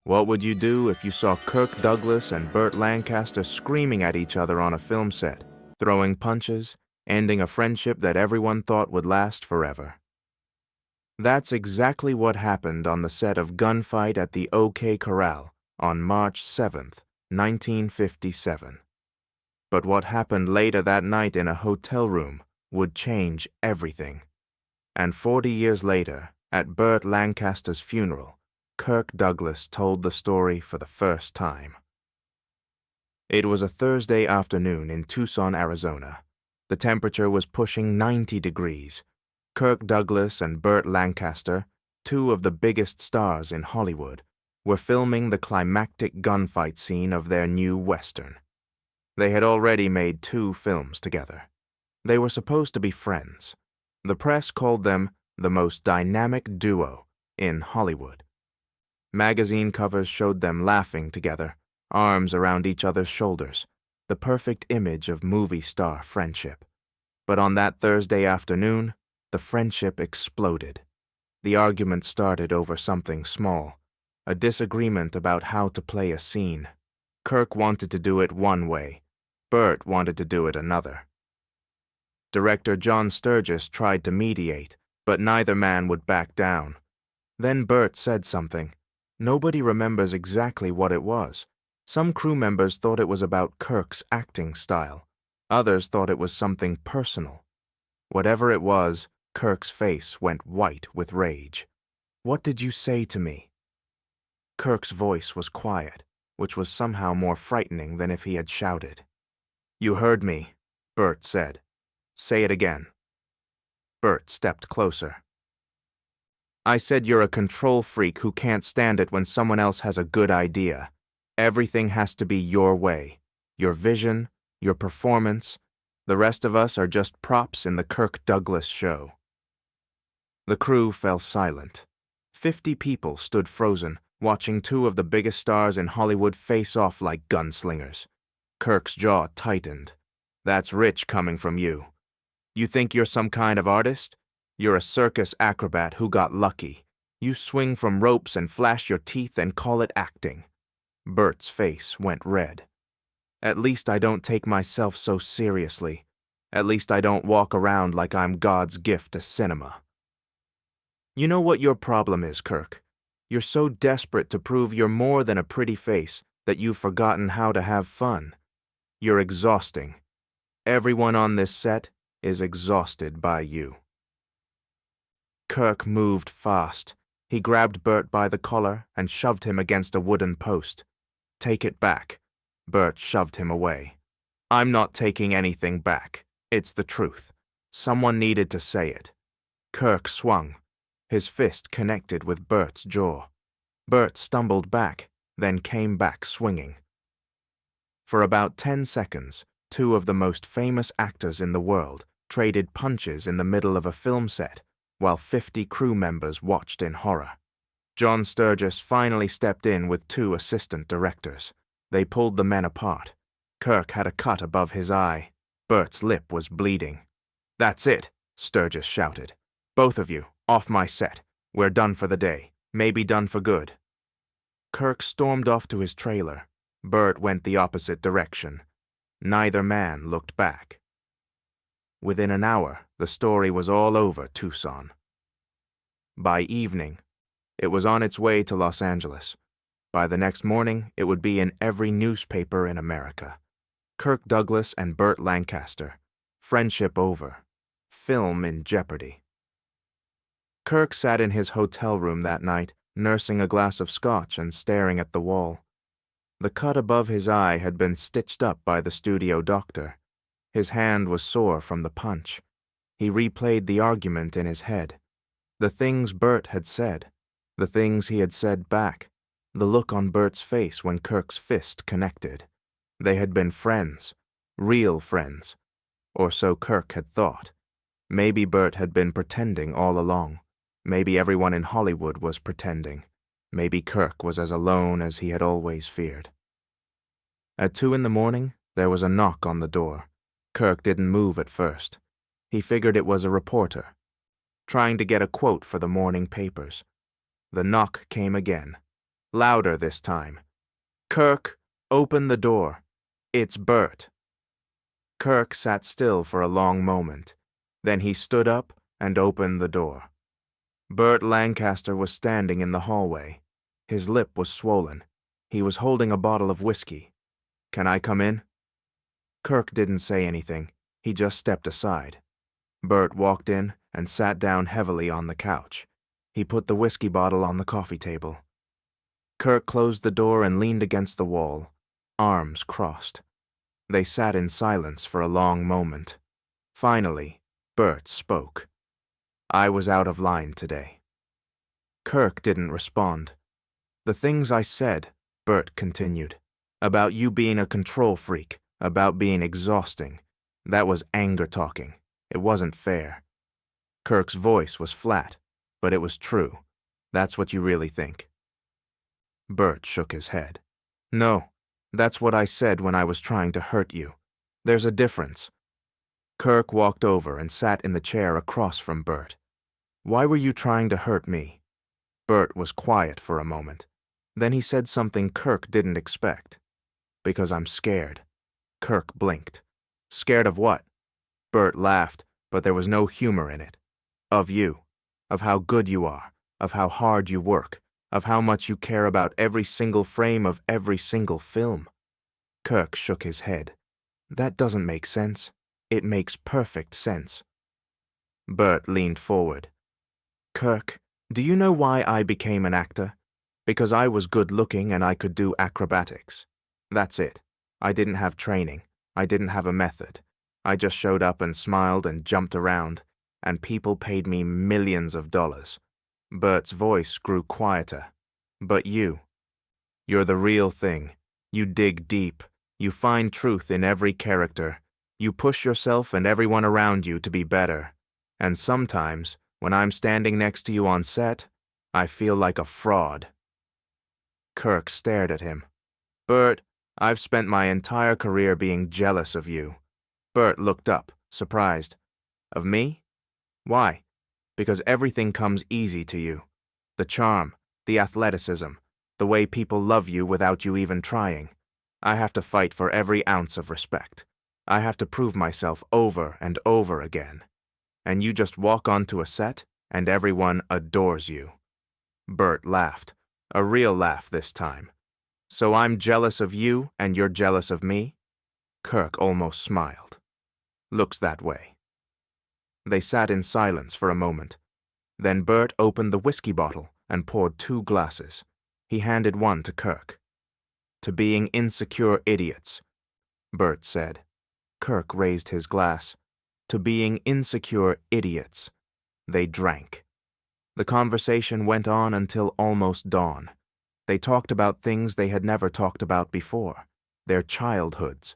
What would you do if you saw Kirk Douglas and Burt Lancaster screaming at each other on a film set, throwing punches, ending a friendship that everyone thought would last forever? That's exactly what happened on the set of Gunfight at the OK Corral on March 7th, 1957. But what happened later that night in a hotel room would change everything. And 40 years later, at Burt Lancaster's funeral, Kirk Douglas told the story for the first time. It was a Thursday afternoon in Tucson, Arizona. The temperature was pushing 90 degrees. Kirk Douglas and Burt Lancaster, two of the biggest stars in Hollywood, were filming the climactic gunfight scene of their new Western. They had already made 2 films together. They were supposed to be friends. The press called them the most dynamic duo in Hollywood. Magazine covers showed them laughing together, arms around each other's shoulders, the perfect image of movie star friendship. But on that Thursday afternoon, the friendship exploded. The argument started over something small, a disagreement about how to play a scene. Kirk wanted to do it one way. Burt wanted to do it another. Director John Sturges tried to mediate, but neither man would back down. Then Burt said something. Nobody remembers exactly what it was. Some crew members thought it was about Kirk's acting style. Others thought it was something personal. Whatever it was, Kirk's face went white with rage. "What did you say to me?" Kirk's voice was quiet, which was somehow more frightening than if he had shouted. "You heard me," Burt said. "Say it again." Burt stepped closer. "I said you're a control freak who can't stand it when someone else has a good idea. Everything has to be your way. Your vision, your performance. The rest of us are just props in the Kirk Douglas show." The crew fell silent. 50 people stood frozen, watching 2 of the biggest stars in Hollywood face off like gunslingers. Kirk's jaw tightened. "That's rich coming from you. You think you're some kind of artist? You're a circus acrobat who got lucky. You swing from ropes and flash your teeth and call it acting." Burt's face went red. "At least I don't take myself so seriously. At least I don't walk around like I'm God's gift to cinema." You know what your problem is, Kirk? You're so desperate to prove you're more than a pretty face that you've forgotten how to have fun. You're exhausting. Everyone on this set is exhausted by you. Kirk moved fast. He grabbed Burt by the collar and shoved him against a wooden post. "Take it back." Burt shoved him away. "I'm not taking anything back. It's the truth. Someone needed to say it." Kirk swung. His fist connected with Burt's jaw. Burt stumbled back, then came back swinging. For about 10 seconds, 2 of the most famous actors in the world traded punches in the middle of a film set, while 50 crew members watched in horror. John Sturges finally stepped in with 2 assistant directors. They pulled the men apart. Kirk had a cut above his eye. Burt's lip was bleeding. "That's it," Sturges shouted. "Both of you, off my set. We're done for the day. Maybe done for good." Kirk stormed off to his trailer. Burt went the opposite direction. Neither man looked back. Within an hour, the story was all over Tucson. By evening, it was on its way to Los Angeles. By the next morning, it would be in every newspaper in America. Kirk Douglas and Burt Lancaster. Friendship over. Film in jeopardy. Kirk sat in his hotel room that night, nursing a glass of scotch and staring at the wall. The cut above his eye had been stitched up by the studio doctor. His hand was sore from the punch. He replayed the argument in his head. The things Burt had said. The things he had said back. The look on Burt's face when Kirk's fist connected. They had been friends. Real friends. Or so Kirk had thought. Maybe Burt had been pretending all along. Maybe everyone in Hollywood was pretending. Maybe Kirk was as alone as he had always feared. At 2 in the morning, there was a knock on the door. Kirk didn't move at first. He figured it was a reporter, trying to get a quote for the morning papers. The knock came again. louder this time. "Kirk, open the door. It's Burt." Kirk sat still for a long moment. Then he stood up and opened the door. Burt Lancaster was standing in the hallway. His lip was swollen. He was holding a bottle of whiskey. "Can I come in?" Kirk didn't say anything. He just stepped aside. Burt walked in and sat down heavily on the couch. He put the whiskey bottle on the coffee table. Kirk closed the door and leaned against the wall, arms crossed. They sat in silence for a long moment. Finally, Burt spoke. "I was out of line today." Kirk didn't respond. "The things I said," Burt continued, "about you being a control freak, about being exhausting, that was anger talking. It wasn't fair." Kirk's voice was flat, but it was true. "That's what you really think?" Burt shook his head. "No, that's what I said when I was trying to hurt you. There's a difference." Kirk walked over and sat in the chair across from Burt. "Why were you trying to hurt me?" Burt was quiet for a moment. Then he said something Kirk didn't expect. "Because I'm scared." Kirk blinked. "Scared of what?" Burt laughed, but there was no humor in it. "Of you. Of how good you are. Of how hard you work. Of how much you care about every single frame of every single film." Kirk shook his head. "That doesn't make sense." "It makes perfect sense." Burt leaned forward. "Kirk, do you know why I became an actor? Because I was good-looking and I could do acrobatics. That's it. I didn't have training. I didn't have a method. I just showed up and smiled and jumped around, and people paid me millions of dollars." Burt's voice grew quieter. "But you're the real thing. You dig deep. You find truth in every character. You push yourself and everyone around you to be better. And sometimes, when I'm standing next to you on set, I feel like a fraud." Kirk stared at him. "Burt, I've spent my entire career being jealous of you." Burt looked up, surprised. "Of me? Why?" "Because everything comes easy to you. The charm, the athleticism, the way people love you without you even trying. I have to fight for every ounce of respect. I have to prove myself over and over again. And you just walk onto a set, and everyone adores you." Burt laughed, a real laugh this time. "So I'm jealous of you, and you're jealous of me?" Kirk almost smiled. "Looks that way." They sat in silence for a moment. Then Burt opened the whiskey bottle and poured 2 glasses. He handed one to Kirk. "To being insecure idiots," Burt said. Kirk raised his glass. "To being insecure idiots." They drank. The conversation went on until almost dawn. They talked about things they had never talked about before, their childhoods.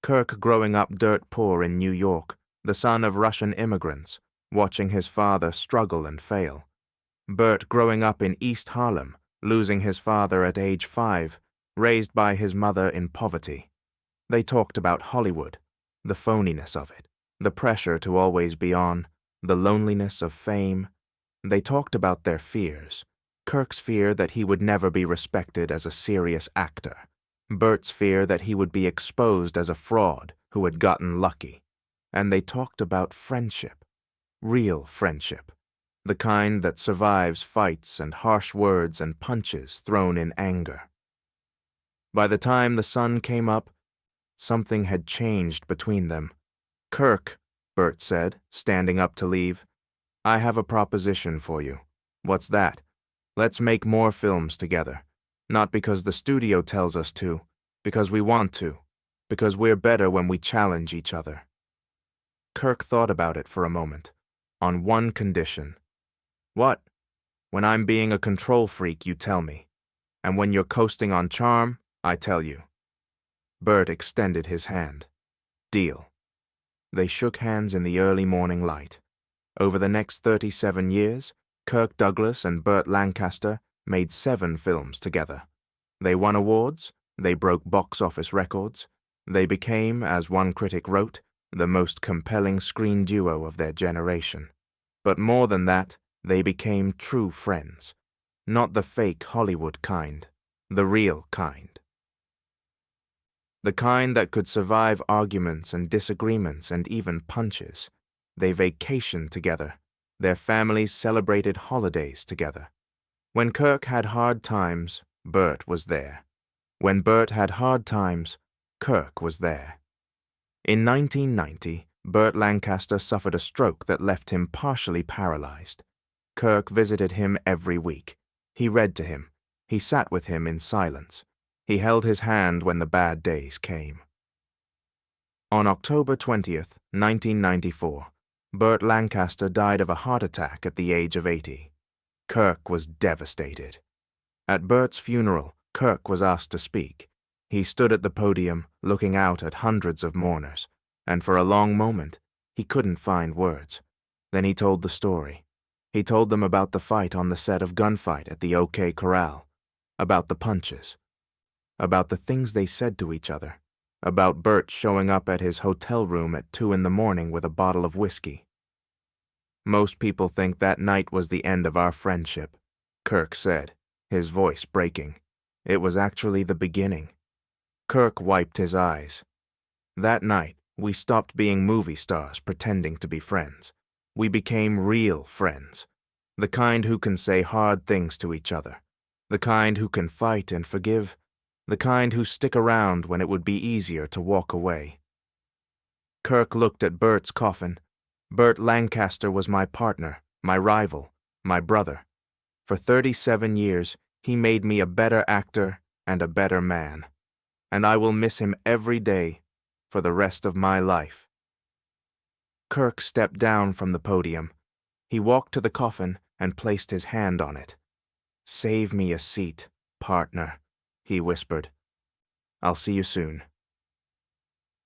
Kirk growing up dirt poor in New York, the son of Russian immigrants, watching his father struggle and fail. Burt growing up in East Harlem, losing his father at age 5, raised by his mother in poverty. They talked about Hollywood, the phoniness of it, the pressure to always be on, the loneliness of fame. They talked about their fears. Kirk's fear that he would never be respected as a serious actor. Burt's fear that he would be exposed as a fraud who had gotten lucky. And they talked about friendship, real friendship, the kind that survives fights and harsh words and punches thrown in anger. By the time the sun came up, something had changed between them. "Kirk," Burt said, standing up to leave, "I have a proposition for you." "What's that?" "Let's make more films together. Not because the studio tells us to, because we want to, because we're better when we challenge each other." Kirk thought about it for a moment. "On one condition." "What?" "When I'm being a control freak, you tell me. And when you're coasting on charm, I tell you." Burt extended his hand. "Deal." They shook hands in the early morning light. Over the next 37 years, Kirk Douglas and Burt Lancaster made 7 films together. They won awards, they broke box office records, they became, as one critic wrote, the most compelling screen duo of their generation. But more than that, they became true friends. Not the fake Hollywood kind, The real kind. The kind that could survive arguments and disagreements and even punches. They vacationed together. Their families celebrated holidays together. When Kirk had hard times, Burt was there. When Burt had hard times, Kirk was there. In 1990, Burt Lancaster suffered a stroke that left him partially paralyzed. Kirk visited him every week. He read to him. He sat with him in silence. He held his hand when the bad days came. On October 20th, 1994, Burt Lancaster died of a heart attack at the age of 80. Kirk was devastated. At Burt's funeral, Kirk was asked to speak. He stood at the podium, looking out at hundreds of mourners, and for a long moment, he couldn't find words. Then he told the story. He told them about the fight on the set of Gunfight at the OK Corral, about the punches, about the things they said to each other, about Burt showing up at his hotel room at 2 a.m. with a bottle of whiskey. Most people think that night was the end of our friendship, Kirk said, his voice breaking. It was actually the beginning. Kirk wiped his eyes. That night, we stopped being movie stars pretending to be friends. We became real friends. The kind who can say hard things to each other. The kind who can fight and forgive. The kind who stick around when it would be easier to walk away. Kirk looked at Burt's coffin. Burt Lancaster was my partner, my rival, my brother. For 37 years, he made me a better actor and a better man. And I will miss him every day for the rest of my life. Kirk stepped down from the podium. He walked to the coffin and placed his hand on it. "Save me a seat, partner," he whispered. "I'll see you soon."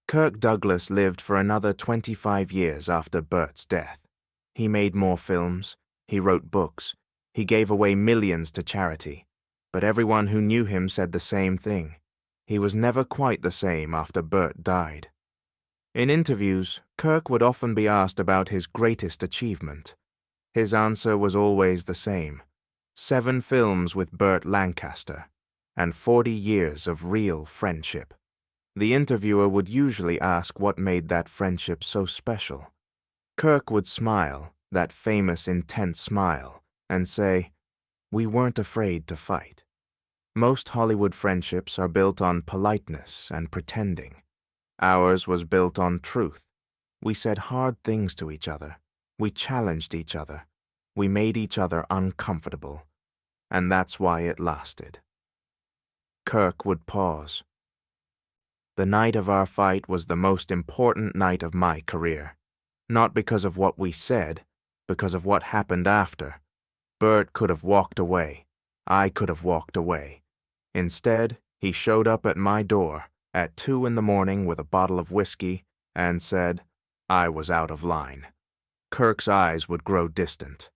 Kirk Douglas lived for another 25 years after Burt's death. He made more films, he wrote books, he gave away millions to charity, but everyone who knew him said the same thing. He was never quite the same after Burt died. In interviews, Kirk would often be asked about his greatest achievement. His answer was always the same: 7 films with Burt Lancaster, and 40 years of real friendship. The interviewer would usually ask what made that friendship so special. Kirk would smile, that famous intense smile, and say, "We weren't afraid to fight." Most Hollywood friendships are built on politeness and pretending. Ours was built on truth. We said hard things to each other. We challenged each other. We made each other uncomfortable. And that's why it lasted. Kirk would pause. The night of our fight was the most important night of my career. Not because of what we said, because of what happened after. Burt could have walked away. I could have walked away. Instead, he showed up at my door at 2 a.m. with a bottle of whiskey and said, I was out of line. Kirk's eyes would grow distant.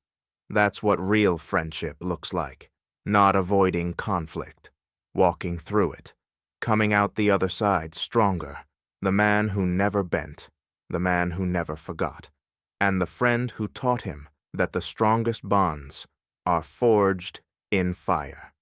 That's what real friendship looks like. Not avoiding conflict. Walking through it. Coming out the other side stronger. The man who never bent. The man who never forgot. And the friend who taught him that the strongest bonds are forged in fire.